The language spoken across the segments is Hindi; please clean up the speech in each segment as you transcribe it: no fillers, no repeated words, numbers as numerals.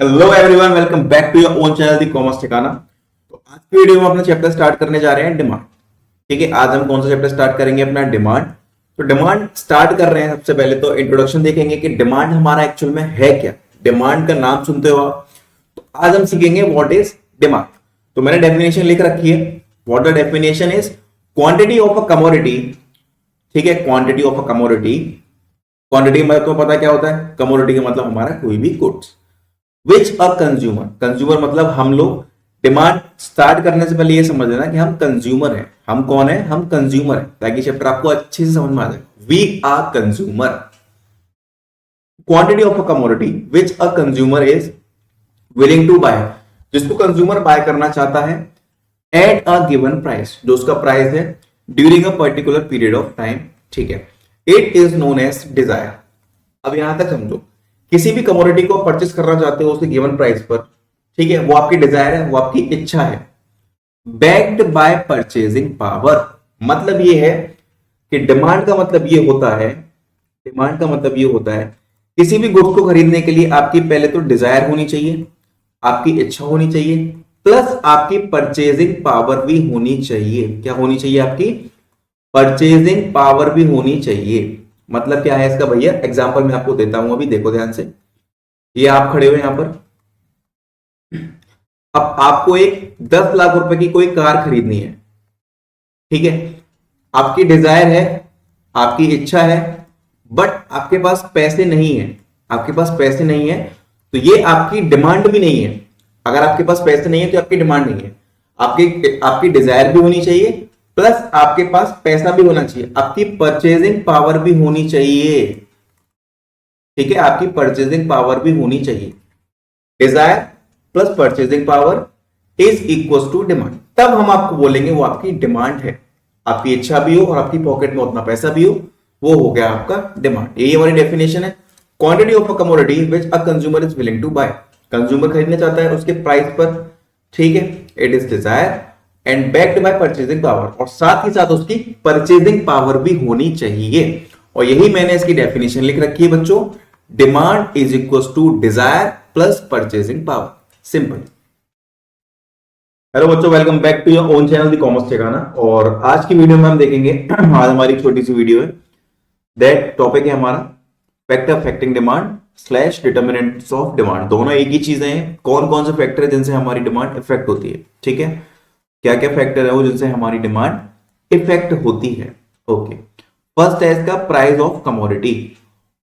Hello everyone, welcome back to your own channel the commerce ठिकाना। तो आज की वीडियो में अपना चैप्टर स्टार्ट करने जा रहे हैं डिमांड। ठीक है, आज हम कौन सा चैप्टर स्टार्ट करेंगे? अपना डिमांड। तो डिमांड स्टार्ट कर रहे हैं। सबसे पहले तो इंट्रोडक्शन देखेंगे कि डिमांड हमारा एक्चुअल में है क्या। डिमांड का नाम सुनते हो आप, तो आज हम सीखेंगे व्हाट इज डिमांड। तो मैंने डेफिनेशन लिख रखी है। What the definition is quantity of a commodity. ठीक है, quantity of a commodity. Quantity मतलब तो पता क्या होता है? कमोडिटी का मतलब हमारा कोई भी goods which a consumer. Consumer मतलब हम लोग। डिमांड स्टार्ट करने से पहले ये समझ लेना कि हम कंज्यूमर हैं। हम कौन है? हम कंज्यूमर हैं, ताकि चैप्टर आपको अच्छे से समझ में आ जाए। We are consumer. Quantity of a commodity which a consumer is willing to buy, जिसको कंज्यूमर बाय करना चाहता है एट अ गिवन प्राइस, जो उसका प्राइस है during a particular period of time. ठीक है, it is known as desire. अब यहां तक समझो, किसी भी कमोडिटी को परचेस करना चाहते हो उसके गिवन प्राइस पर। ठीक है, वो आपकी डिजायर है, वो आपकी इच्छा है। Backed by purchasing power. मतलब ये है कि डिमांड का मतलब ये होता है, डिमांड का मतलब ये होता है किसी भी गुड्स को खरीदने के लिए आपकी पहले तो डिजायर होनी चाहिए, आपकी इच्छा होनी चाहिए, प्लस आपकी परचेजिंग पावर भी होनी चाहिए। क्या होनी चाहिए? आपकी परचेजिंग पावर भी होनी चाहिए। मतलब क्या है इसका भैया? एग्जांपल मैं आपको देता हूं, अभी देखो ध्यान से। ये आप खड़े हो यहां पर, अब आपको एक 10 लाख रुपए की कोई कार खरीदनी है। ठीक है, आपकी डिजायर है, आपकी इच्छा है, बट आपके पास पैसे नहीं है। आपके पास पैसे नहीं है, तो ये आपकी डिमांड भी नहीं है। अगर आपके पास पैसे नहीं है तो आपकी डिमांड नहीं है। आपकी आपकी डिजायर भी होनी चाहिए, प्लस आपके पास पैसा भी होना चाहिए, आपकी परचेजिंग पावर भी होनी चाहिए। ठीक है, आपकी परचेजिंग पावर भी होनी चाहिए। Desire plus purchasing power is equal to demand. तब हम आपको बोलेंगे वो आपकी डिमांड है। आपकी इच्छा भी हो और आपकी पॉकेट में उतना पैसा भी हो, वो हो गया आपका डिमांड। यही हमारी डेफिनेशन है। Quantity of a commodity which a consumer is willing to buy. Consumer खरीदना चाहता है उसके प्राइस पर। ठीक है, it is desire and backed by purchasing power, और साथ ही साथ उसकी परचेजिंग पावर भी होनी चाहिए। और यही मैंने इसकी डेफिनेशन लिख रखी है बच्चों। Demand is equal to desire plus purchasing power. Simple. Hello बच्चों, welcome back to your own channel the commerce ठिकाना। और आज की वीडियो में हम देखेंगे आज हमारी छोटी सी वीडियो है। दैट टॉपिक है हमारा factor affecting demand slash determinants of demand. दोनों एक ही चीजें हैं। कौन कौन से फैक्टर है जिनसे हमारी डिमांड इफेक्ट होती है? ठीक है, क्या क्या फैक्टर है वो जिनसे हमारी डिमांड इफेक्ट होती है? ओके, फर्स्ट है इसका price of commodity.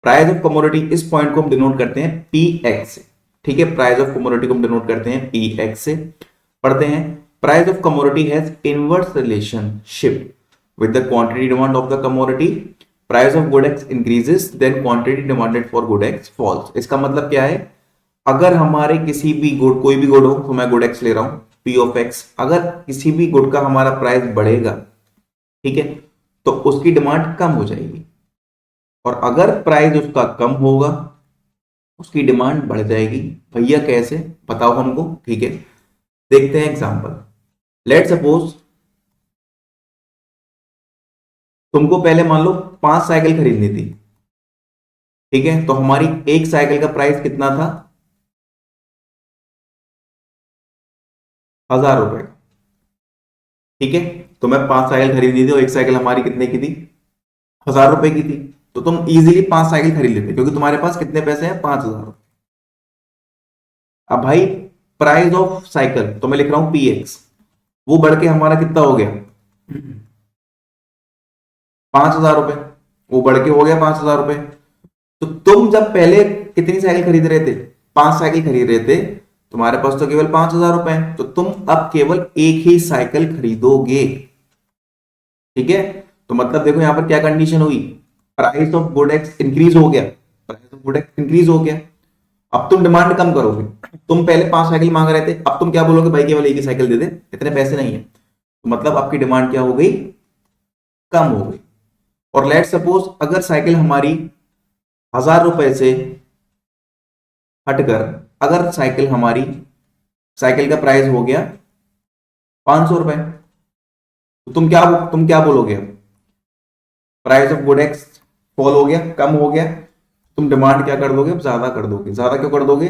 Price of commodity, इस पॉइंट को हम डिनोट करते हैं पी एक्स से। ठीक है, प्राइस ऑफ कमोडिटी को हम डिनोट करते हैं पी एक्स से। पढ़ते हैं, price of commodity has inverse relationship with the quantity demand of the commodity. Price of good X increases then quantity demanded for good X falls. इसका मतलब क्या है? अगर हमारे किसी भी गुड, कोई भी गुड हो, तो मैं गुड एक्स ले रहा हूं पी ऑफ एक्स, अगर किसी भी गुड का हमारा प्राइस बढ़ेगा, ठीक है, तो उसकी डिमांड कम हो जाएगी। और अगर प्राइस उसका कम होगा, उसकी डिमांड बढ़ जाएगी। भैया कैसे? बताओ हमको। ठीक है, देखते हैं एग्जांपल। लेट सपोज तुमको पहले मान लो 5 साइकिल खरीदनी थी। ठीक है, तो हमारी एक साइकिल का प्राइस कितना था? 1000 रुपए। ठीक है, तो मैं 5 साइकिल खरीदनी थी और एक साइकिल हमारी कितने की थी? 1000 रुपए की थी। तो तुम इजीली 5 साइकिल खरीद लेते, क्योंकि तुम्हारे पास कितने पैसे हैं? 5000। अब भाई, प्राइस ऑफ साइकिल तो मैं लिख रहा हूं पी एक्स, वो बढ़ के हमारा कितना हो गया? 5000 रुपए। वो बढ़ के हो गया 5000 रुपए। तो तुम जब पहले कितनी साइकिल खरीद रहे थे? 5 साइकिल खरीद रहे थे। तुम्हारे पास तो केवल 5000 रुपए हैं, तो तुम अब केवल एक ही साइकिल खरीदोगे। ठीक है, तो मतलब देखो यहां पर क्या कंडीशन हुई? Price of good x increase हो गया। Price of good x increase हो गया। अब तुम डिमांड कम करोगे। तुम पहले 5 साइकिल मांग रहे थे, अब तुम क्या बोलोगे? भाई केवल एक ही साइकिल दे दे, इतने पैसे नहीं है। तो मतलब आपकी डिमांड क्या हो गई? कम हो गई। और लेट सपोज अगर साइकिल हमारी 1000 रुपए से हटकर, अगर साइकिल हमारी, साइकिल का प्राइस हो गया 500 रुपए, तो तुम क्या बोलोगे? अब price of good x fall हो गया, कम हो गया, तुम डिमांड क्या कर दोगे? अब ज्यादा कर दोगे। ज्यादा क्यों कर दोगे?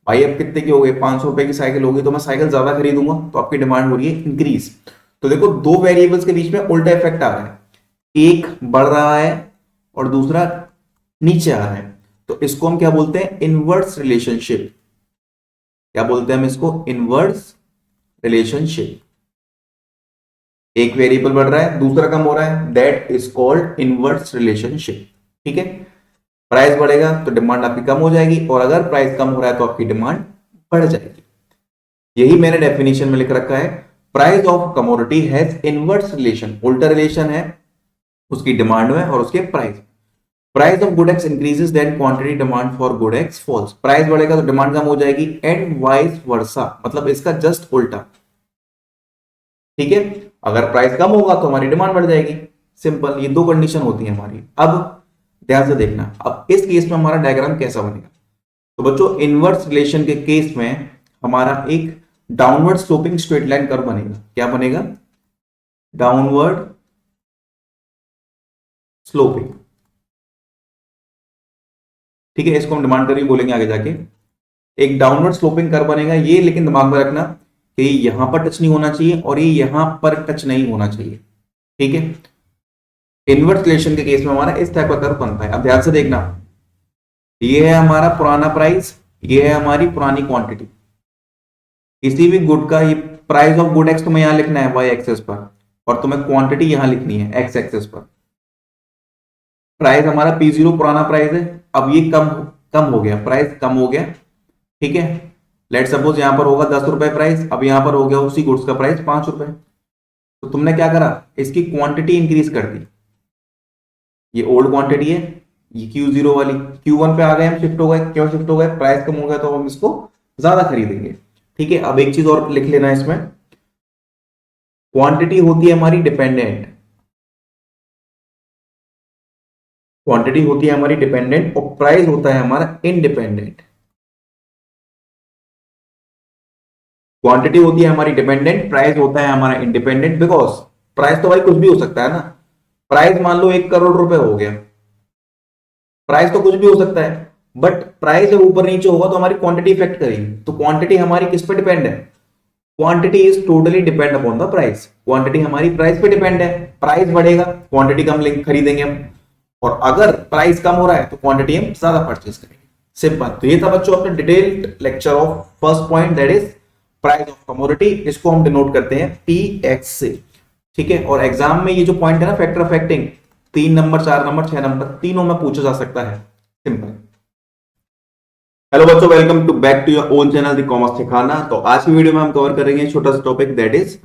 भाई अब कितने की हो गई, 500 रुपए की साइकिल होगी तो मैं साइकिल ज्यादा खरीदूंगा, तो आपकी डिमांड हो रही है इंक्रीज। तो देखो दो वेरिएबल्स के बीच में उल्टा इफेक्ट आ रहा है, एक बढ़ रहा है और दूसरा नीचे आ रहा है। तो इसको हम क्या बोलते हैं, इनवर्स रिलेशनशिप। क्या बोलते हैं हम इसको, इनवर्स रिलेशनशिप। एक वेरिएबल बढ़ रहा है दूसरा कम हो रहा है, that is called inverse relationship. ठीक है, प्राइस बढ़ेगा तो डिमांड आपकी कम हो जाएगी, और अगर प्राइस कम हो रहा है तो आपकी डिमांड बढ़ जाएगी। यही मैंने डेफिनेशन में लिख रखा है, price of commodity has inverse relation, उल्टा रिलेशन है उसकी डिमांड में और उसके price. Price of good X increases then quantity demand for good X falls, प्राइस बढ़ेगा तो डिमांड कम हो जाएगी, एंड वाइस वर्सा, मतलब इसका जस्ट उल्टा। ठीक है, अगर प्राइस कम होगा तो हमारी डिमांड बढ़ जाएगी, सिंपल। ये दो कंडीशन होती है हमारी। अब ध्यान से देखना, अब इस केस में हमारा डायग्राम कैसा बनेगा। तो बच्चों इनवर्स रिलेशन के केस में हमारा एक downward sloping straight line curve बनेगा। क्या बनेगा, डाउनवर्ड स्लोपिंग। ठीक है, इसको हम डिमांड करिए बोलेंगे आगे जाके। एक डाउनवर्ड स्लोपिंग कर्व बनेगा ये, लेकिन दिमाग में रखना कि यहां पर टच नहीं होना चाहिए और ये यहां पर टच नहीं होना चाहिए। ठीक है, इनवर्स रिलेशन के केस में हमारा इस टाइप का कर्व बनता है। अब ध्यान से देखना, ये है हमारा पुराना प्राइस, ये है हमारी पुरानी क्वांटिटी। किसी भी गुड का ये प्राइस ऑफ गुड एक्स तुम्हें यहां लिखना है वाई एक्सेस पर, और तुम्हें क्वांटिटी यहां लिखनी है एक्स एक्सेस पर। प्राइस हमारा P0 पुराना प्राइस है, अब ये कम कम हो गया, प्राइस कम हो गया। ठीक है, लेट सपोज यहां पर होगा 10 रुपए प्राइस, अब यहां पर हो गया उसी गुड्स का प्राइस 5 रुपए। तो तुमने क्या करा, इसकी क्वांटिटी इंक्रीज कर दी। ये ओल्ड क्वांटिटी है, ये Q0 वाली, Q1 पे आ गए हम, शिफ्ट हो गए। क्यों शिफ्ट हो गए, प्राइस कम हो गया तो हम इसको ज्यादा खरीदेंगे। ठीक है, अब एक चीज और लिख लेना इसमें, क्वांटिटी होती है हमारी डिपेंडेंट, क्वांटिटी होती है हमारी डिपेंडेंट और प्राइस होता है हमारा इंडिपेंडेंट। क्वांटिटी होती है हमारी डिपेंडेंट, प्राइस होता है हमारा इंडिपेंडेंट। बिकॉज प्राइस तो भाई कुछ भी हो सकता है ना, प्राइस मान लो 1 करोड़ रुपए हो गया, प्राइस तो कुछ भी हो सकता है, बट प्राइस जब ऊपर नीचे होगा तो हमारी क्वांटिटी इफेक्ट करेगी। तो क्वांटिटी हमारी किस पे डिपेंड है, quantity is totally depend upon the price. Quantity हमारी प्राइस पे डिपेंड है, प्राइस बढ़ेगा क्वांटिटी कम खरीदेंगे हम, और अगर प्राइस कम हो रहा है तो क्वांटिटी हम ज्यादा परचेज करेंगे। सिंपल। तो ये था बच्चों अपना detailed lecture of first point, that is price of commodity. इसको हम डिनोट करते हैं PX से। ठीक है, और एग्जाम में ये जो पॉइंट है ना, factor affecting, 3 number 4 number 6 number तीनों में पूछा जा सकता है। सिंपल। हेलो बच्चों, welcome to back to your own channel the commerce सिखाना। तो आज की वीडियो में हम कवर करेंगे छोटा सा topic, that is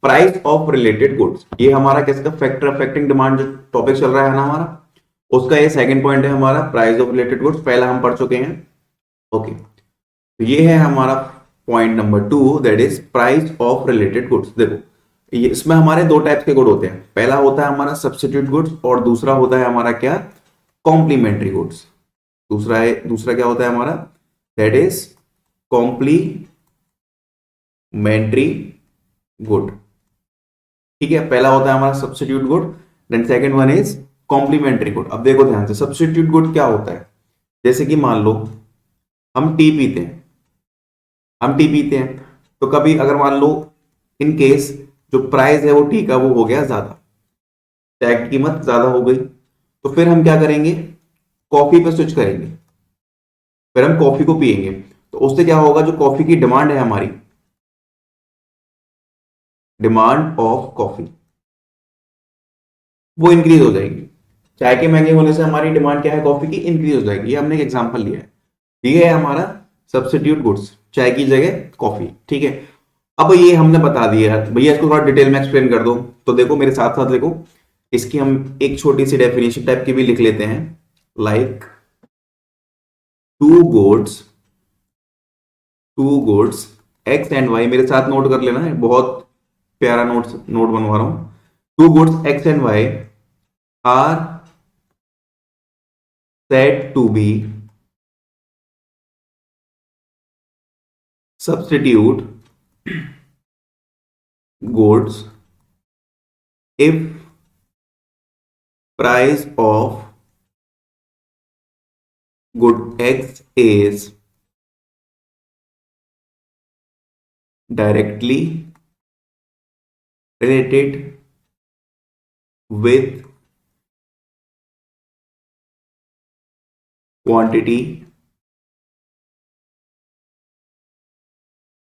price of related goods. ये हमारा किसका, फैक्टर अफेक्टिंग डिमांड जो टॉपिक चल रहा है ना हमारा, उसका ये सेकंड पॉइंट है हमारा, प्राइस ऑफ रिलेटेड गुड्स। पहला हम पढ़ चुके हैं। ओके, तो ये है हमारा point number 2, that is price of related goods. देखो ये इसमें हमारे दो टाइप्स के गुड होते हैं, पहला होता है हमारा सब्स्टिट्यूट गुड्स और दूसरा होता है हमारा क्या, कॉम्प्लीमेंट्री गुड्स। दूसरा क्या होता है हमारा, दैट इज कॉम्प्लीमेंट्री गुड। ठीक है, पहला होता है हमारा substitute good, then second one is complementary good. अब देखो ध्यान से, सब्स्टिट्यूट गुड क्या होता है, जैसे कि मान लो हम टी पीते हैं, तो कभी अगर मान लो इन केस जो प्राइस है वो टी का वो हो गया ज्यादा, चाय की कीमत ज्यादा हो गई, तो फिर हम क्या करेंगे, कॉफी पे स्विच करेंगे, फिर हम कॉफी को पिएंगे। तो उससे क्या होगा, जो कॉफी की डिमांड है हमारी, डिमांड ऑफ कॉफी, वो इंक्रीज हो जाएगी। चाय के महंगे होने से हमारी डिमांड क्या है, कॉफी की, इंक्रीज हो जाएगी। ये हमने एक एग्जांपल लिया है। ये है हमारा सब्स्टिट्यूट गुड्स, चाय की जगह कॉफी। ठीक है, अब ये हमने बता दिया है भैया, इसको थोड़ा डिटेल में एक्सप्लेन कर दो। तो देखो मेरे साथ साथ देखो, इसकी हम एक छोटी सी डेफिनेशन टाइप की भी लिख लेते हैं, like two goods X and Y. मेरे साथ नोट कर लेना है, बहुत प्यारा नोट बनवा रहा हूं। Two goods X and Y are said to be substitute goods if price of good X is directly related with quantity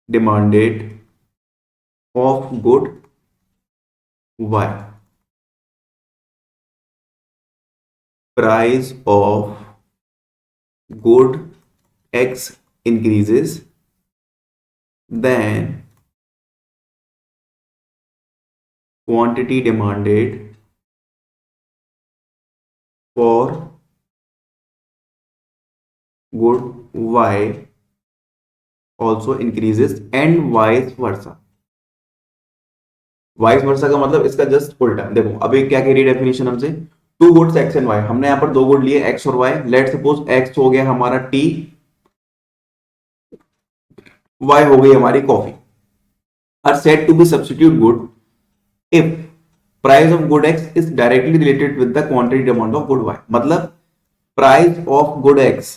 demanded of good Y. Price of good X increases, then quantity demanded for good Y also increases and vice versa. Vice versa का मतलब इसका जस्ट उल्टा। देखो अभी क्या कह रही है डेफिनेशन हमसे, two goods X and Y, हमने यहाँ पर दो गुड लिए एक्स और वाई। लेट सपोज एक्स हो गया हमारा टी, वाई हो गई हमारी coffee, are said to be substitute good if price of good X is directly related with the quantity amount of good Y. मतलब प्राइस ऑफ गुड एक्स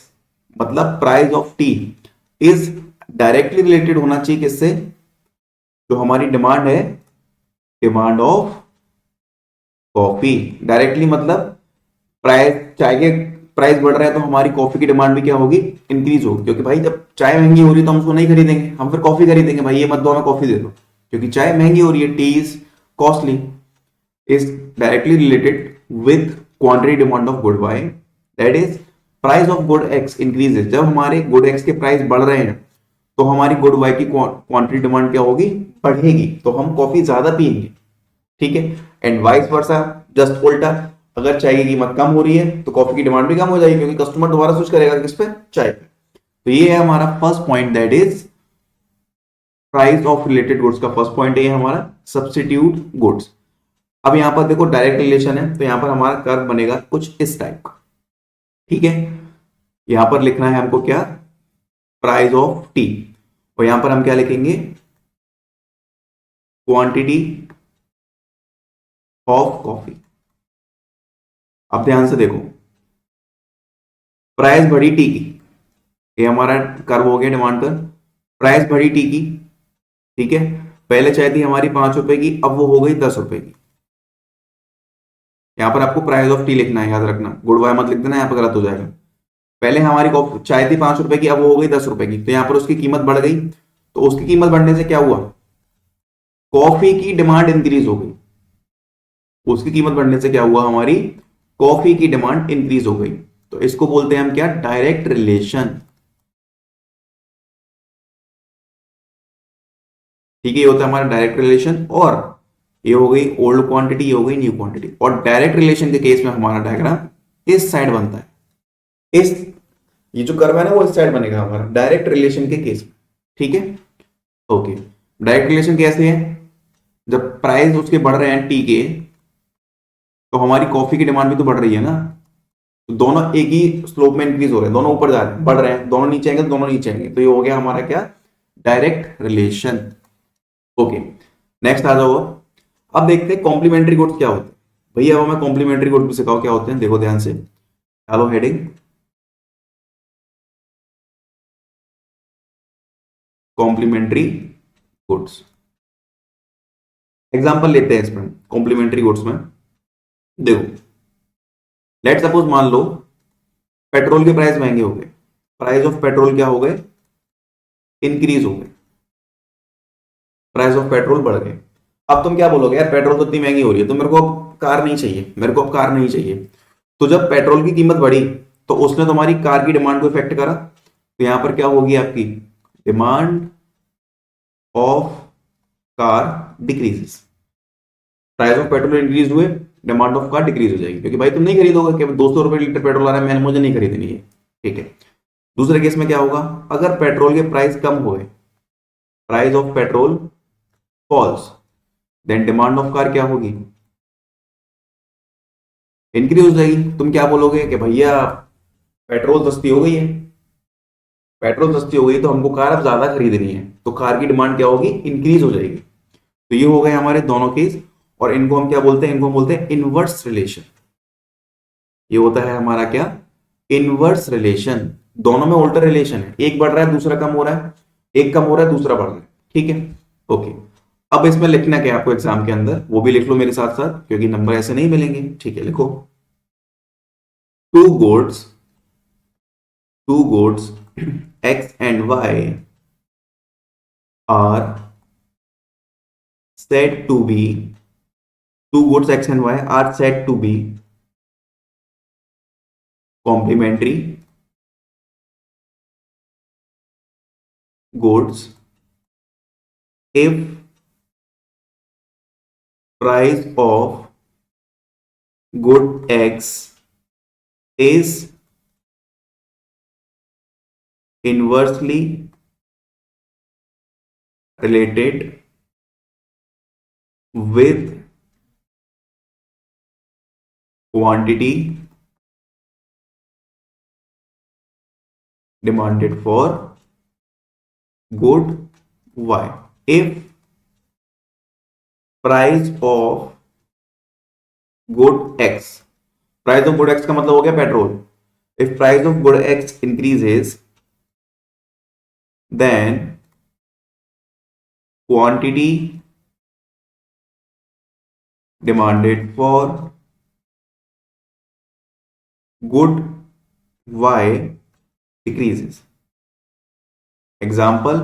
मतलब price of tea is directly related होना चाहिए किससे, जो हमारी डिमांड है, डिमांड ऑफ कॉफी। डायरेक्टली मतलब प्राइस, चाय के प्राइस बढ़ रहा है तो हमारी कॉफी की डिमांड भी क्या होगी, इंक्रीज होगी। क्योंकि भाई जब चाय महंगी हो रही है तो हम उसको नहीं खरीदेंगे, हम फिर कॉफी खरीदेंगे। भाई ये मत दो हमें कॉफी दे दो, क्योंकि चाय महंगी हो रही है, tea is costly, is directly related with quantity demand of good Y, that is price of good X increases. जब हमारे गुड एक्स के प्राइस बढ़ रहे हैं तो हमारी गुड वाई की क्वांटिटी डिमांड क्या होगी, बढ़ेगी, तो हम कॉफी ज्यादा पियेंगे। ठीक है, एंड वाइस वर्सा, जस्ट उल्टा, अगर चाय की कीमत कम हो रही है तो कॉफी की डिमांड भी कम हो जाएगी, क्योंकि कस्टमर दोबारा स्विच करेगा किस पे, चाय पे। तो ये है हमारा first point, that is price of related goods का फर्स्ट पॉइंट है हमारा सब्स्टिट्यूट गुड्स। अब यहां पर देखो डायरेक्ट रिलेशन है, तो यहां पर हमारा कर्व बनेगा कुछ इस टाइप का। ठीक है, यहां पर लिखना है हमको क्या, प्राइस ऑफ टी, और यहां पर हम क्या लिखेंगे, क्वांटिटी ऑफ कॉफी। अब ध्यान से देखो, प्राइस बढ़ी टी की, ये हमारा कर्व हो गया डिमांड पर, प्राइस बढ़ी टी की। ठीक है, पहले चाय थी हमारी 5 रुपए की, अब वो हो गई 10 रुपए की। यहां पर आपको प्राइस ऑफ टी लिखना है, याद रखना, गुड वाई मत लिख देना, यहां पर गलत हो जाएगा। पहले हमारी चाय थी 5 रुपए की, अब वो हो गई 10 रुपए की, तो यहां पर उसकी कीमत बढ़ गई। तो उसकी कीमत बढ़ने से क्या हुआ, कॉफी की डिमांड इंक्रीज हो गई। उसकी कीमत बढ़ने से क्या हुआ, हमारी कॉफी की डिमांड इंक्रीज हो गई। तो इसको बोलते हैं हम क्या, डायरेक्ट रिलेशन। ठीक है, ये होता है हमारा डायरेक्ट रिलेशन, और ये हो गई ओल्ड क्वांटिटी, ये हो गई न्यू क्वांटिटी। और डायरेक्ट रिलेशन के केस में हमारा डायग्राम इस साइड बनता है, इस ये जो कर्व है ना वो इस साइड बनेगा हमारा डायरेक्ट रिलेशन के केस में। ठीक है, ओके। डायरेक्ट रिलेशन कैसे है, जब प्राइस उसके बढ़ रहे हैं टी के, तो हमारी कॉफी की डिमांड भी तो बढ़ रही है ना, तो दोनों एक ही स्लोप में इंक्रीज हो रहे हैं, दोनों ऊपर जा रहे हैं, बढ़ रहे हैं, दोनों नीचे आएंगे तो दोनों नीचे आएंगे। तो ये हो गया हमारा क्या, डायरेक्ट रिलेशन। ओके, नेक्स्ट आ जाओ। अब देखते हैं कॉम्प्लीमेंट्री गुड्स क्या होते हैं। भैया अब हमें कॉम्प्लीमेंट्री गुड्स भी सिखाओ क्या होते हैं। देखो ध्यान से, डालो हेडिंग कॉम्प्लीमेंट्री गुड्स। एग्जांपल लेते हैं इसमें कॉम्प्लीमेंट्री गुड्स में। देखो लेट सपोज मान लो पेट्रोल के प्राइस महंगे हो गए, प्राइस ऑफ पेट्रोल क्या हो गए, इंक्रीज हो गए, प्राइस ऑफ पेट्रोल बढ़ गए। अब तुम क्या बोलोगे, यार पेट्रोल तो इतनी महंगी हो रही है तो मेरे को अब कार नहीं चाहिए, मेरे को अब कार नहीं चाहिए। तो जब पेट्रोल की कीमत बढ़ी तो उसने तुम्हारी कार की डिमांड को इफेक्ट करा, तो यहां पर क्या होगी आपकी, demand of car decreases. Price of petrol increase हुए, डिमांड ऑफ कार डिक्रीज हो जाएगी, क्योंकि भाई तुम नहीं खरीदोगे कि 200 रुपए लीटर पेट्रोल आ रहा है, मैंने मुझे नहीं खरीदनी है। ठीक है, दूसरे केस में क्या होगा, अगर पेट्रोल के प्राइस कम हुए, price of petrol falls, then demand of car क्या होगी, इंक्रीज हो जाएगी। तुम क्या बोलोगे कि भैया पेट्रोल सस्ती हो गई है, पेट्रोल सस्ती हो गई तो हमको कार अब ज्यादा खरीदनी है, तो कार की डिमांड क्या होगी, इंक्रीज हो जाएगी। तो ये हो गए हमारे दोनों केस, और इनको हम क्या बोलते हैं, इनको हम बोलते हैं इनवर्स रिलेशन। ये होता है हमारा क्या, इनवर्स रिलेशन। दोनों में उल्टा रिलेशन है, एक बढ़ रहा है दूसरा कम हो रहा है, एक कम हो रहा है दूसरा बढ़ रहा है। ठीक है, ओके। अब इसमें लिखना क्या है आपको एग्जाम के अंदर, वो भी लिख लो मेरे साथ साथ, क्योंकि नंबर ऐसे नहीं मिलेंगे। ठीक है, लिखो to goats, to goats x and y are said to be, two goats x and y are said to be complementary goats if price of goat x is inversely related with quantity demanded for goat y. If price of goat x, price of good X का मतलब हो गया petrol, if price of good X increases then quantity demanded for good Y decreases. Example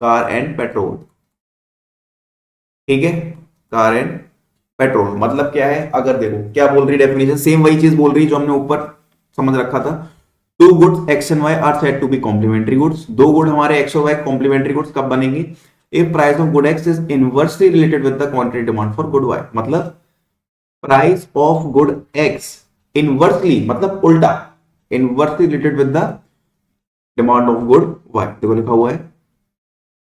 car and petrol. ठीक है, कार एंड पेट्रोल मतलब क्या है, अगर देखो क्या बोल रही डेफिनेशन, सेम वही चीज बोल रही जो हमने ऊपर समझ रखा था। Two goods X and Y are said to be complementary goods, दो गुड हमारे एक्स और वाई कॉम्प्लीमेंट्री गुड्स कब बनेंगे, if price of good X is inversely related with the quantity demand for good Y. मतलब price of good X inversely मतलब उल्टा, inversely related with the demand of good Y. देखो लिखा हुआ है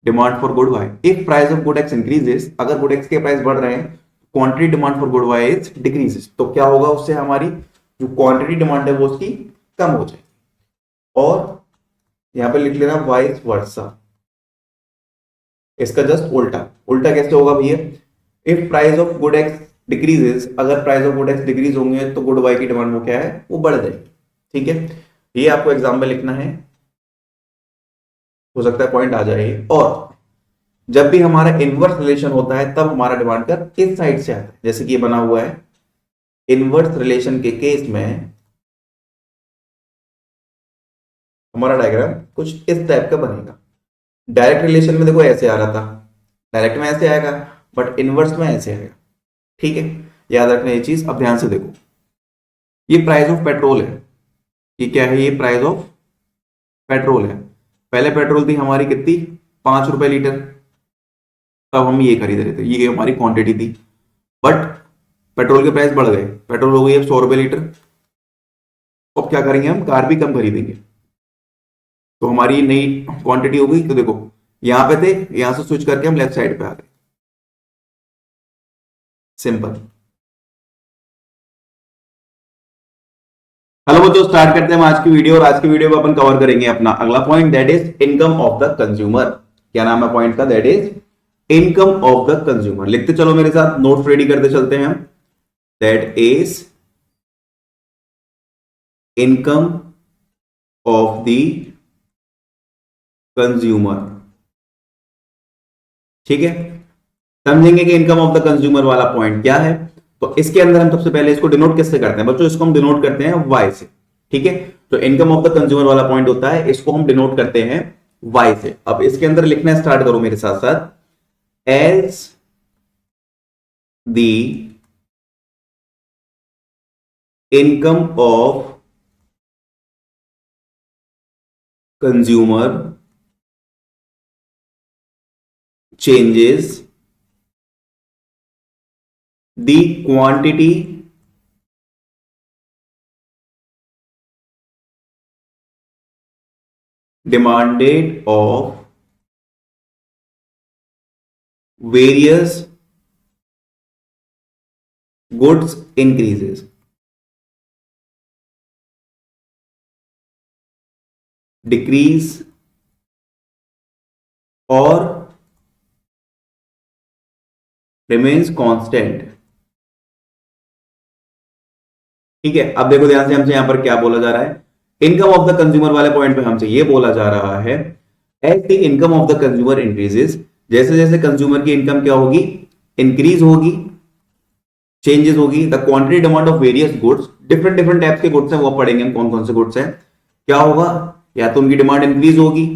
demand for good Y, if price of good X increases, अगर गुड एक्स के प्राइस बढ़ रहे हैं, quantity demand for good Y is decreases, तो क्या होगा उससे हमारी जो क्वांटिटी डिमांड है वो उसकी कम हो जाएगी। और यहां पे लिख लेना वाइस वर्सा, इसका जस्ट उल्टा। उल्टा कैसे होगा भैया, if price of good X decreases, अगर price of good X decrease होंगे तो गुड वाई की डिमांड वो क्या है, वो बढ़ जाएगी। ठीक है, ये आपको एग्जाम में लिखना है, हो सकता है पॉइंट आ जाए। और जब भी हमारा इनवर्स रिलेशन होता है तब हमारा डिमांड कर किस साइड से आता है, जैसे कि ये बना हुआ है इनवर्स रिलेशन के केस में हमारा डायग्राम कुछ इस टाइप का बनेगा। डायरेक्ट रिलेशन में देखो ऐसे आ रहा था, डायरेक्ट में ऐसे आएगा, बट इनवर्स में ऐसे आएगा। ठीक है, याद रखना ये चीज। अब ध्यान से देखो, ये प्राइस ऑफ पेट्रोल है, ये क्या है, ये प्राइस ऑफ पेट्रोल है। पहले पेट्रोल थी हमारी कितनी, 5 रुपए लीटर, तब हम ये खरीद रहे थे, ये हमारी क्वांटिटी थी। बट पेट्रोल के प्राइस बढ़ गए, पेट्रोल हो गई अब 100 रुपए लीटर। अब क्या करेंगे, हम कार भी कम खरीदेंगे, तो हमारी नई क्वांटिटी हो गई। तो देखो यहां पे थे, यहां से स्विच करके हम लेफ्ट साइड पे आ गए, सिंपल। हेलो बच्चों, स्टार्ट करते हैं आज की वीडियो। और आज की वीडियो में अपन कवर करेंगे अपना अगला point, that is income of the consumer. क्या नाम है पॉइंट का, that is income of the consumer. लिखते चलो मेरे साथ, नोट्स रेडी करते चलते हैं हम। That is income of the consumer. ठीक है, समझेंगे कि इनकम ऑफ द कंज्यूमर वाला पॉइंट क्या है। तो इसके अंदर हम सबसे पहले इसको डिनोट किससे करते हैं बच्चों, इसको हम डिनोट करते हैं वाई से। ठीक है, तो इनकम ऑफ द कंज्यूमर वाला पॉइंट होता है, इसको हम डिनोट करते हैं वाई से। अब इसके अंदर लिखना स्टार्ट करो मेरे साथ साथ, as the income of consumer changes, the quantity demanded of various goods increases. Decrease or remains constant। ठीक है, अब देखो ध्यान से, हमसे यहां पर क्या बोला जा रहा है, इनकम ऑफ द कंज्यूमर वाले पॉइंट पे हमसे ये बोला जा रहा है as the income of the consumer increases, जैसे जैसे कंज्यूमर की इनकम क्या होगी, इंक्रीज होगी, चेंजेस होगी, the quantity demand of various goods, different different types के गुड्स हैं, वो पढ़ेंगे हम कौन कौन से गुड्स हैं, क्या होगा, या तो उनकी डिमांड इंक्रीज होगी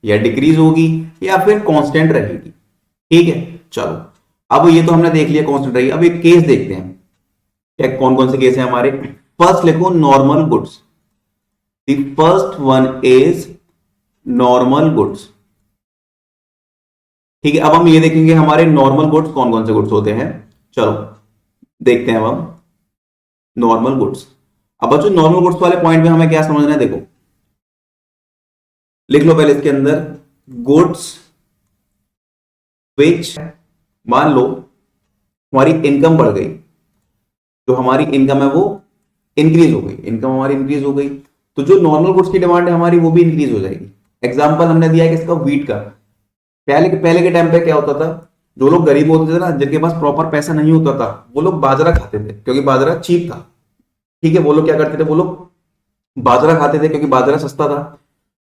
या डिक्रीज होगी या फिर कांस्टेंट रहेगी। ठीक है, चलो अब ये तो हमने देख लिया कांस्टेंट रहेगी। अब एक केस देखते हैं, क्या कौन कौन से केस हैं हमारे। फर्स्ट लिखो normal goods, the first one is normal goods. ठीक है, अब हम ये देखेंगे हमारे नॉर्मल गुड्स कौन कौन से गुड्स होते हैं। चलो देखते हैं अब हम नॉर्मल गुड्स। अब बच्चों नॉर्मल गुड्स वाले पॉइंट में हमें क्या समझना है, देखो लिख लो पहले इसके अंदर, गुड्स विच, मान लो हमारी इनकम बढ़ गई, जो हमारी इनकम है वो इंक्रीज हो गई, इनकम हमारी इंक्रीज हो गई, तो जो नॉर्मल गुड्स की डिमांड है हमारी वो भी इंक्रीज हो जाएगी। एग्जांपल हमने दिया है किसका, व्हीट का। पहले पहले के टाइम पे क्या होता था, जो लोग गरीब होते थे ना, जिनके पास प्रॉपर पैसा नहीं होता था, वो लोग बाजरा खाते थे क्योंकि बाजरा चीप था। ठीक है, वो लोग क्या करते थे, वो लोग बाजरा खाते थे क्योंकि बाजरा सस्ता था।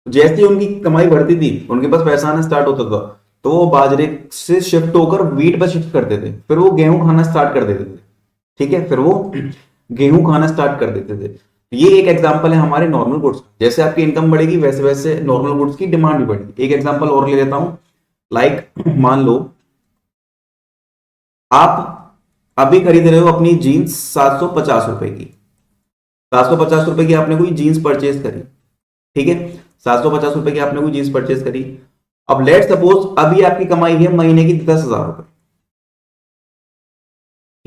जैसे ही उनकी कमाई बढ़ती थी, उनके पास पैसा आना स्टार्ट होता था, तो वो बाजरे से शिफ्ट होकर व्हीट पर शिफ्ट करते थे, फिर वो गेहूं खाना स्टार्ट कर देते थे। ठीक है, फिर वो गेहूं खाना स्टार्ट कर देते थे। ये एक एग्जांपल है हमारे नॉर्मल गुड्स। जैसे आपकी इनकम बढ़ेगी वैसे वैसे नॉर्मल गुड्स की डिमांड भी बढ़ेगी। एक एग्जांपल और ले लेता हूं, लाइक मान लो आप अभी खरीद रहे हो अपनी जीन्स 750 रुपए की, 750 रुपए की आपने कोई जीन्स परचेज करी। ठीक है, 750 रुपए की आपने कोई जीन्स परचेज करी। अब लेट सपोज अभी आपकी कमाई है महीने की 10,000 रुपए।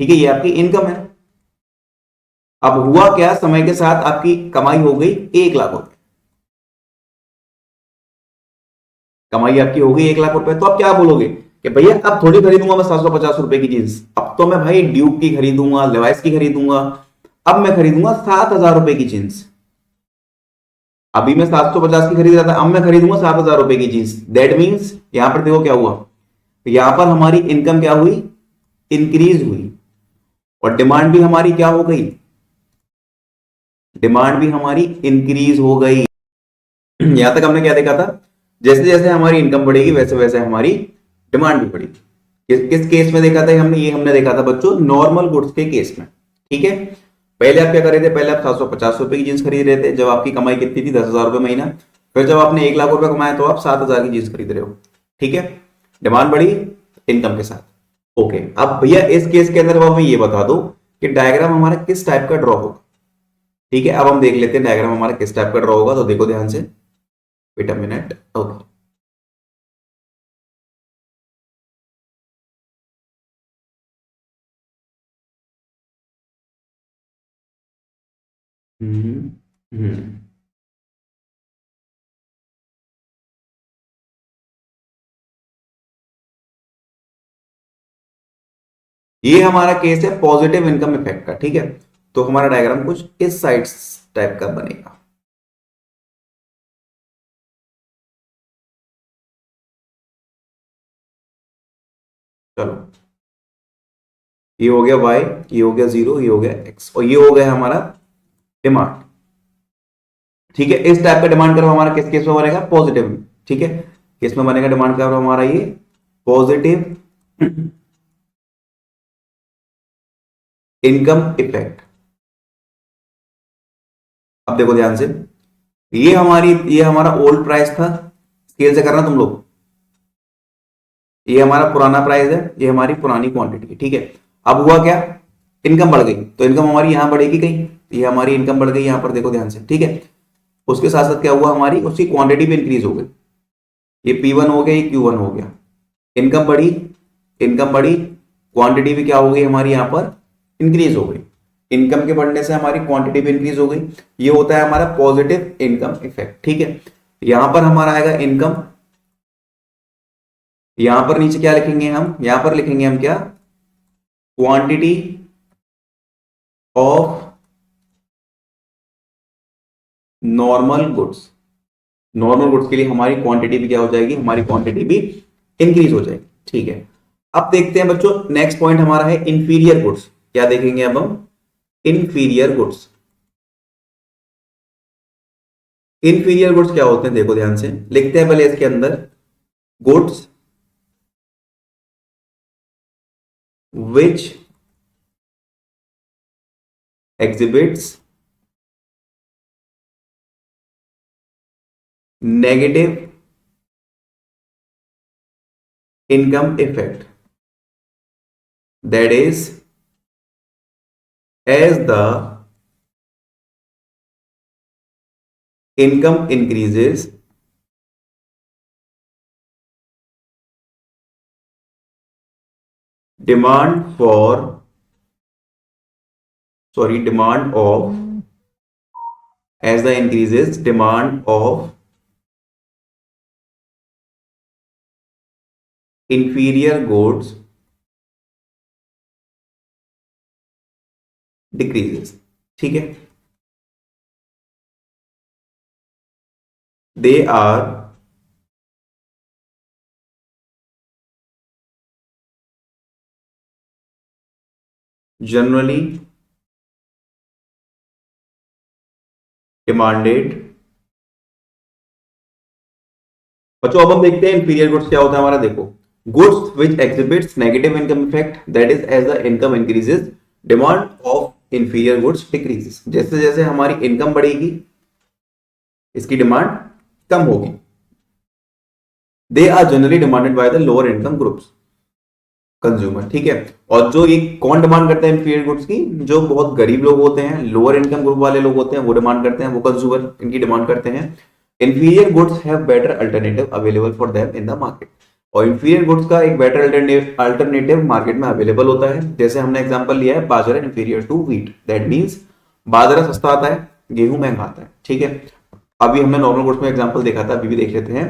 ठीक है, ये आपकी इनकम है। अब हुआ क्या, समय के साथ आपकी कमाई हो गई 1 लाख रुपए, कमाई आपकी हो गई 1 लाख रुपए। तो आप क्या बोलोगे कि भैया अब थोड़ी खरीदूंगा मैं 750 रुपए की जींस, अब तो मैं भाई ड्यूक की खरीदूंगा, लेवाइस की खरीदूंगा, अब मैं खरीदूंगा 7,000 रुपए की जींस। अभी मैं 750 की खरीद रहा था, अब मैं खरीदूंगा 7,000 रुपए की जींस। दैट मीन्स यहां पर देखो क्या हुआ, यहां पर हमारी इनकम क्या हुई, इंक्रीज हुई, और डिमांड भी हमारी क्या हो गई, डिमांड भी हमारी इंक्रीज हो गई। यहां तक हमने क्या देखा था, जैसे जैसे हमारी इनकम बढ़ेगी वैसे वैसे हमारी डिमांड भी बढ़ेगी। किस केस में देखा था हमने, ये हमने देखा था बच्चों नॉर्मल गुड्स के केस में। ठीक है, पहले आप क्या कर रहे थे, पहले आप 750 रुपए की जींस खरीद रहे थे जब आपकी कमाई कितनी थी, 10,000 रुपए महीना। फिर जब आपने 1 लाख रुपए कमाया तो आप 7,000 की जींस खरीद रहे हो। ठीक है, डिमांड बढ़ी इनकम के साथ। ओके, अब भैया इस केस के अंदर अब हमें ये बता दो कि डायग्राम हमारा किस टाइप का ड्रॉ होगा। ठीक है, अब हम देख लेते हैं डायग्राम हमारा किस टाइप का ड्रॉ होगा, तो देखो ध्यान से, वेट अ मिनट। ओके, हम्म हम्म ये हमारा केस है पॉजिटिव इनकम इफेक्ट का। ठीक है, तो हमारा डायग्राम कुछ इस साइड टाइप का बनेगा। चलो, ये हो गया y, ये हो गया 0, ये हो गया x, और ये हो गया हमारा डिमांड। ठीक है, इस टाइप का डिमांड कर्व हमारा किस केस में बनेगा, पॉजिटिव में। ठीक है, किस में बनेगा डिमांड कर्व हमारा, ये पॉजिटिव इनकम इफेक्ट। अब देखो ध्यान से, ये हमारा ओल्ड प्राइस था, स्केल से करना तुम लोग, ये हमारा पुराना प्राइस है, ये हमारी पुरानी क्वांटिटी। ठीक है, अब हुआ क्या, इनकम बढ़ गई, तो इनकम हमारी यहां बढ़ेगी कहीं, ये हमारी इनकम बढ़ गई यहां पर, देखो ध्यान से। ठीक है, उसके साथ साथ क्या हुआ, हमारी उसकी क्वांटिटी भी इंक्रीज हो गई, ये P1 हो गया, ये Q1 हो गया। इनकम बढ़ी, इनकम बढ़ी, क्वांटिटी भी क्या हो गई हमारी यहां पर, इंक्रीज हो गई। इनकम के बढ़ने से हमारी क्वांटिटी भी इंक्रीज हो गई। ये होता है हमारा पॉजिटिव इनकम इफेक्ट। ठीक है, यहां पर हमारा आएगा इनकम, यहां पर नीचे क्या लिखेंगे हम, यहां पर लिखेंगे हम क्या, quantity of normal goods. Normal goods के लिए हमारी क्वांटिटी भी क्या हो जाएगी, हमारी क्वांटिटी भी इंक्रीज हो जाएगी। ठीक है, अब देखते हैं बच्चों नेक्स्ट पॉइंट हमारा है इंफीरियर गुड्स। क्या देखेंगे अब हम, इंफीरियर गुड्स। इंफीरियर गुड्स क्या होते हैं, देखो ध्यान से लिखते हैं पहले इसके अंदर, goods which exhibits negative income effect, that is, as the income increases, demand for demand of, as the increases demand of inferior goods decreases, ठीक है। They are generally demanded. बच्चों अब हम देखते हैं इंफीरियर गुड्स क्या होता है हमारा, देखो, goods which exhibits negative income effect, that is as the income increases demand of inferior goods decreases. जैसे जैसे हमारी इनकम बढ़ेगी इसकी डिमांड कम होगी। They are generally demanded by the lower income groups consumer, ठीक है। और जो ये कौन डिमांड करते हैं इंफीरियर गुड्स की, जो बहुत गरीब लोग होते हैं, लोअर इनकम ग्रुप वाले लोग होते हैं, वो डिमांड करते हैं, वो कंज्यूमर इनकी डिमांड करते हैं। Inferior goods have better alternative available for them in the market. और इंफीरियर गुड्स का एक बेटर अल्टरनेटिव मार्केट में अवेलेबल होता है। जैसे हमने एग्जांपल लिया है bajra inferior to wheat, that means बाजरा सस्ता आता है, गेहूं महंगा आता है, ठीक है। अभी हमने नॉर्मल गुड्स में एग्जांपल देखा था, अभी भी देख लेते हैं।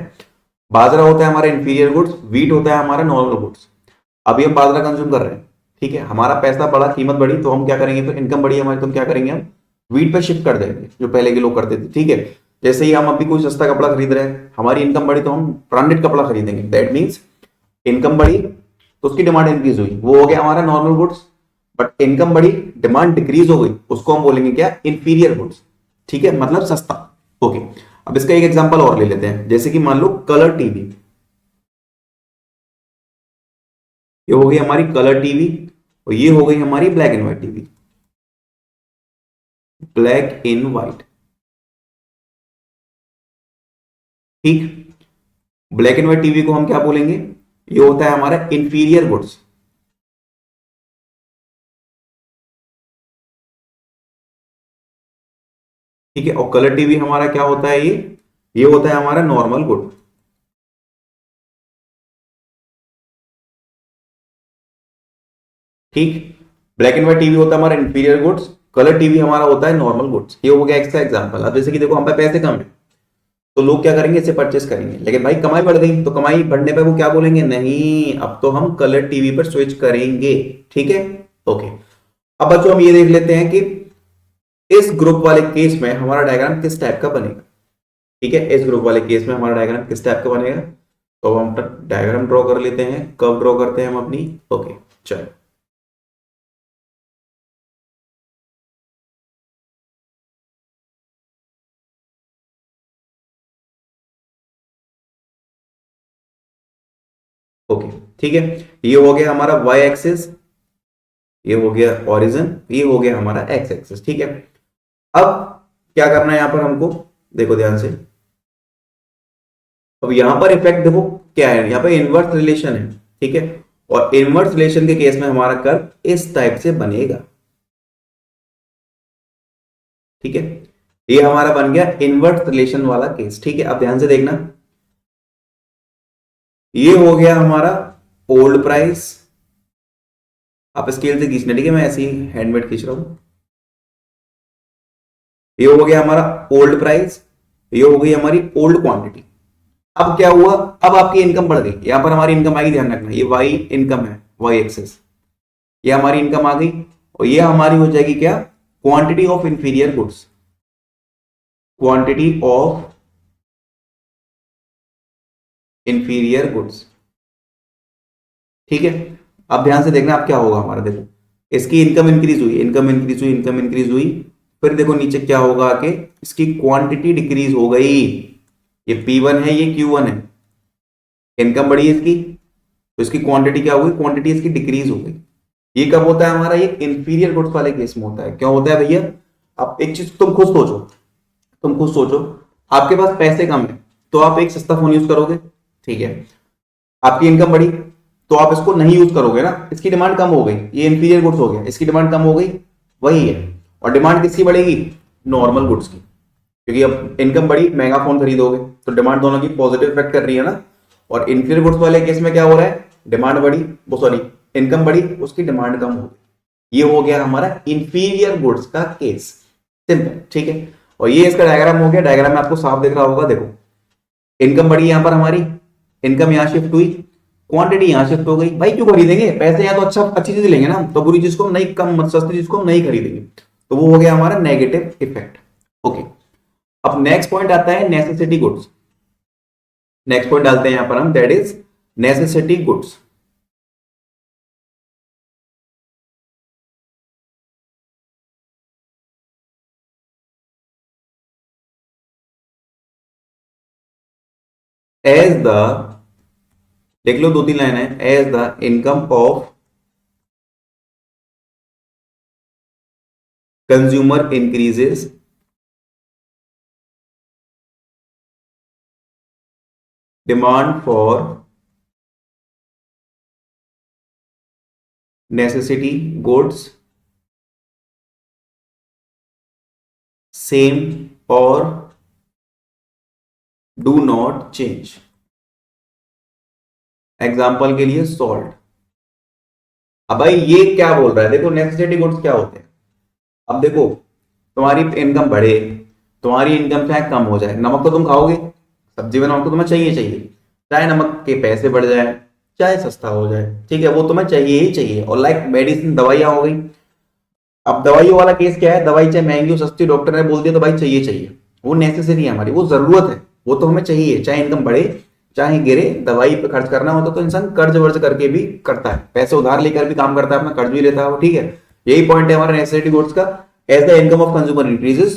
बाजरा होता है हमारा इंफीरियर गुड्स, व्हीट होता है हमारा नॉर्मल गुड्स। अभी हम बाजरा कंज्यूम कर रहे हैं, ठीक है, हमारा पैसा बढ़ा, कीमत बढ़ी, तो हम क्या करेंगे, फिर इनकम बढ़ी हमारी, तो हम क्या करेंगे, हम व्हीट पे शिफ्ट कर देंगे, जो पहले के लोग करते थे, ठीक है। जैसे ही हम अभी कोई सस्ता कपड़ा खरीद रहे हैं, हमारी इनकम बढ़ी तो हम ब्रांडेड कपड़ा खरीदेंगे, दैट मीन्स इनकम बढ़ी तो उसकी डिमांड इंक्रीज हुई, वो हो गया हमारा नॉर्मल गुड्स। बट इनकम बढ़ी, डिमांड डिक्रीज हो गई, उसको हम बोलेंगे क्या, इंफीरियर गुड्स, ठीक है, मतलब सस्ता। ओके, अब इसका एक एग्जांपल और ले लेते हैं, जैसे कि मान लो कलर टीवी, ये हो गई हमारी कलर टीवी और ये हो गई हमारी black and white TV, black in white, ठीक। ब्लैक एंड व्हाइट टीवी को हम क्या बोलेंगे, ये होता है हमारा इंफीरियर गुड्स, ठीक है। और कलर टीवी हमारा क्या होता है, ये होता है हमारा नॉर्मल गुड, ठीक। ब्लैक एंड व्हाइट टीवी होता है हमारा इंफीरियर गुड्स, कलर टीवी हमारा होता है नॉर्मल गुड्स। ये हो गया इसका एग्जांपल। अब जैसे कि देखो हम पे पैसे कम है तो लोग क्या करेंगे, इसे परचेस करेंगे, लेकिन भाई कमाई बढ़ गई तो कमाई बढ़ने पे वो क्या बोलेंगे, नहीं अब तो हम कलर टीवी पर स्विच करेंगे, ठीक है। ओके, अब बच्चों हम ये देख लेते हैं कि इस ग्रुप वाले केस में हमारा डायग्राम किस टाइप का बनेगा, ठीक है। इस ग्रुप वाले केस में हमारा डायग्राम किस टाइप का बनेगा, तो हम डायग्राम ड्रॉ कर लेते हैं। कब ड्रॉ करते हैं हम अपनी, ओके चलो, ओके, ठीक है। ये हो गया हमारा वाई एक्सिस, ये हो गया ओरिजिन, ये हो गया हमारा एक्स एक्सिस, ठीक है। अब क्या करना है यहां पर हमको, देखो ध्यान से। अब यहां पर इफेक्ट देखो क्या है, यहां पर इनवर्स रिलेशन है, ठीक है। और इनवर्स रिलेशन के केस में हमारा कर्व इस टाइप से बनेगा, ठीक है। ये हमारा बन गया इनवर्स रिलेशन वाला केस, ठीक है। अब ध्यान से देखना, ये हो गया हमारा ओल्ड प्राइस, आप स्केल से खींचना, ठीक है, मैं ऐसे ही हैंडमेड खींच रहा हूं। ये हो गया हमारा ओल्ड प्राइस, ये हो गई हमारी ओल्ड क्वांटिटी। अब क्या हुआ, अब आपकी इनकम बढ़ गई, यहां पर हमारी इनकम आएगी, ध्यान रखना, ये वाई इनकम है, वाई एक्सेस, ये हमारी इनकम आ गई। और ये हमारी हो जाएगी क्या, quantity of inferior goods, quantity of inferior goods, ठीक है। अब ध्यान से देखना अब क्या होगा हमारा, देखो इसकी इनकम इंक्रीज हुई, इनकम इंक्रीज हुई, इनकम इंक्रीज हुई, फिर देखो नीचे क्या होगा कि इसकी क्वांटिटी डिक्रीज हो गई। ये P1 है, ये Q1 है, इनकम बढ़ी है इसकी, तो इसकी क्वांटिटी क्या हो गई, क्वांटिटी इसकी डिक्रीज हो गई। ये कब होता है हमारा, ये इंफीरियर गुड्स वाले केस में होता है। क्यों होता है भैया, आप एक चीज तुम खुद सोचो, तुम खुद सोचो, आपके पास पैसे कम है तो आप एक सस्ता फोन यूज करोगे, ठीक है। आपकी इनकम बढ़ी तो आप इसको नहीं यूज करोगे ना, इसकी डिमांड कम हो गई, ये इंफीरियर गुड्स हो गया, इसकी डिमांड कम हो गई, वही है। और डिमांड किसकी बढ़ेगी, नॉर्मल गुड्स की, क्योंकि अब इनकम बढ़ी, महंगा फोन खरीदोगे तो डिमांड दोनों की पॉजिटिव इफेक्ट कर रही है ना। और इंफीरियर गुड्स वाले केस में क्या हो रहा है, डिमांड बढ़ी, वो सॉरी इनकम बढ़ी, उसकी डिमांड कम हो गई। ये हो गया हमारा इंफीरियर गुड्स का केस, सिंपल, ठीक है। और ये इसका डायग्राम हो गया, डायग्राम में आपको साफ दिख रहा होगा, देखो इनकम बढ़ी यहां पर हमारी, इनकम यहां शिफ्ट हुई, क्वांटिटी यहां शिफ्ट हो गई। भाई क्यों खरीदेंगे, पैसे यहाँ तो अच्छा अच्छी चीज लेंगे ना, तो बुरी चीज को हम नहीं, कम सस्ती चीज को हम नहीं खरीदेंगे, तो वो हो गया हमारा नेगेटिव इफेक्ट। ओके, अब नेक्स्ट पॉइंट आता है नेसेसिटी गुड्स। नेक्स्ट पॉइंट डालते हैं यहां पर हम, that is necessity goods. As the, देख लो दो तीन लाइन है, as the income of consumer increases, demand for necessity goods same और डू नॉट चेंज। एग्जाम्पल के लिए सॉल्ट। अब भाई ये क्या बोल रहा है, देखो नेसेसिटी गुड्स क्या होते हैं। अब देखो तुम्हारी इनकम बढ़े, तुम्हारी इनकम चाहे कम हो जाए, नमक तो तुम खाओगे, सब्जी में नमक तो तुम्हें चाहिए चाहिए, चाहे नमक के पैसे बढ़ जाए चाहे सस्ता हो जाए, ठीक है, वो तुम्हें चाहिए ही चाहिए। और लाइक मेडिसिन, दवाइयां हो गई, अब दवाइयों वाला केस क्या है, दवाई चाहे महंगी हो सस्ती, डॉक्टर ने बोल दिया तो भाई चाहिए चाहिए, वो नेसेसरी है हमारी, वो जरूरत है, वो तो हमें चाहिए, चाहे इनकम बढ़े चाहे गिरे। दवाई पे खर्च करना होता तो इंसान कर्ज वर्ज करके भी करता है, पैसे उधार लेकर भी काम करता है, अपना कर्ज भी लेता है वो, ठीक है। यही पॉइंट है हमारे नेसेसिटी गुड्स का। As the income of consumer increases,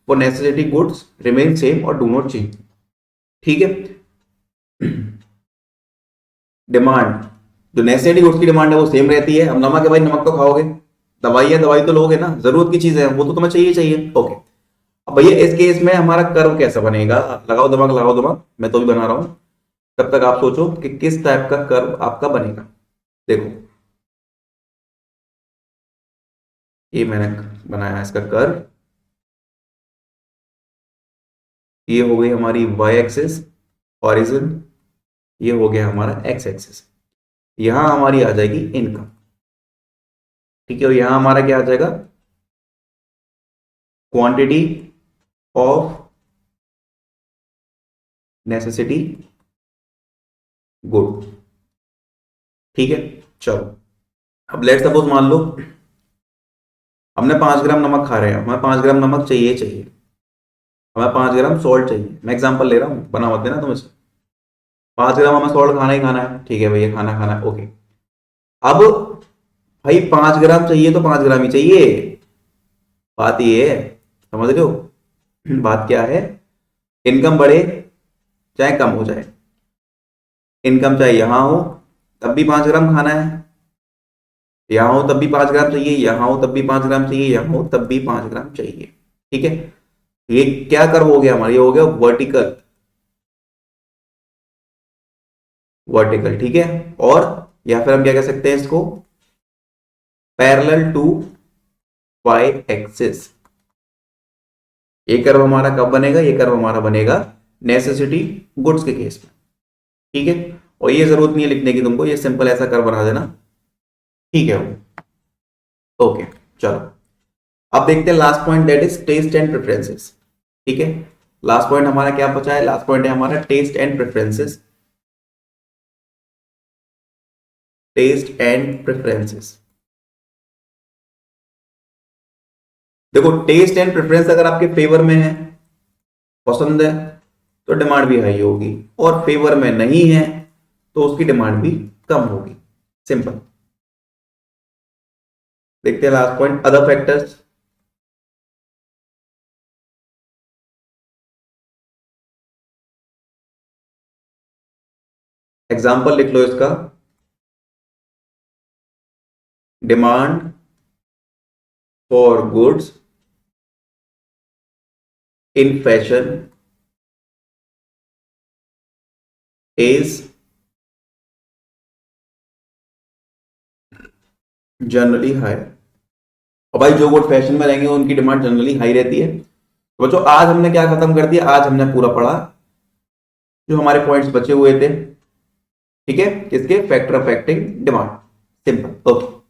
for necessity goods remain same और डू नॉट चेंज, ठीक है। डिमांड, जो नेसेसिटी गुड्स की डिमांड है वो सेम रहती है। अब नमक है भाई, नमक तो खाओगे, दवाई है, दवाई तो लोगे ना, जरूरत की चीज है, वो तो तुम्हें चाहिए चाहिए, ओके। अब भैया इस केस में हमारा कर्व कैसा बनेगा, लगाओ दिमाग, लगाओ दिमाग, मैं तो भी बना रहा हूं, तब तक आप सोचो कि किस टाइप का कर्व आपका बनेगा। देखो ये मैंने बनाया इसका कर्व, ये हो गई हमारी वाई एक्सिस ऑरिजिन, ये हो गया हमारा एक्स एक्सिस, यहां हमारी आ जाएगी इनकम, ठीक है। और यहां हमारा क्या आ जाएगा, क्वांटिटी ऑफ नेसेसिटी गुड, ठीक है। चलो अब लेट सपोज मान लो हमने 5 ग्राम नमक खा रहे हैं, हमें 5 ग्राम नमक चाहिए चाहिए, हमें 5 ग्राम सॉल्ट चाहिए, मैं एग्जांपल ले रहा हूं, बना मत देना तुम इसे। 5 ग्राम हमें सॉल्ट खाना ही खाना है, ठीक है भैया, खाना खाना है, ओके। अब भाई 5 ग्राम चाहिए तो 5 ग्राम ही चाहिए, बात ये है, समझ रहे हो बात क्या है। इनकम बढ़े चाहे कम हो जाए, इनकम चाहे यहां हो तब भी 5 ग्राम खाना है, यहां हो तब भी 5 ग्राम चाहिए, यहां हो तब भी 5 ग्राम चाहिए, यहां हो तब भी 5 ग्राम चाहिए, ठीक है। ये क्या कर्व हो गया हमारा, ये हो गया वर्टिकल, वर्टिकल, ठीक है। और या फिर हम क्या कह सकते हैं इसको, पैरेलल टू वाई एक्सिस। ये कर्व हमारा कब बनेगा, ये कर्व हमारा बनेगा नेसेसिटी गुड्स के केस में, ठीक है। और ये जरूरत नहीं है लिखने की तुमको, ये सिंपल ऐसा कर्व बना देना, ठीक है वो, ओके। चलो अब देखते हैं last point, that is taste and preferences, ठीक है। लास्ट पॉइंट हमारा क्या बचा है, लास्ट पॉइंट है हमारा taste and preferences, taste and preferences. देखो टेस्ट एंड प्रेफरेंस अगर आपके फेवर में है, पसंद है, तो डिमांड भी हाई होगी, और फेवर में नहीं है तो उसकी डिमांड भी कम होगी, सिंपल। देखते हैं last point, other factors. Example लिख लो इसका, demand for goods in fashion is generally high. और भाई जो गुड फैशन में रहेंगे उनकी डिमांड जनरली हाई रहती है। तो बच्चों आज हमने क्या खत्म कर दिया, आज हमने पूरा पढ़ा जो हमारे पॉइंट्स बचे हुए थे, ठीक है, किसके, factor affecting demand. Simple, okay.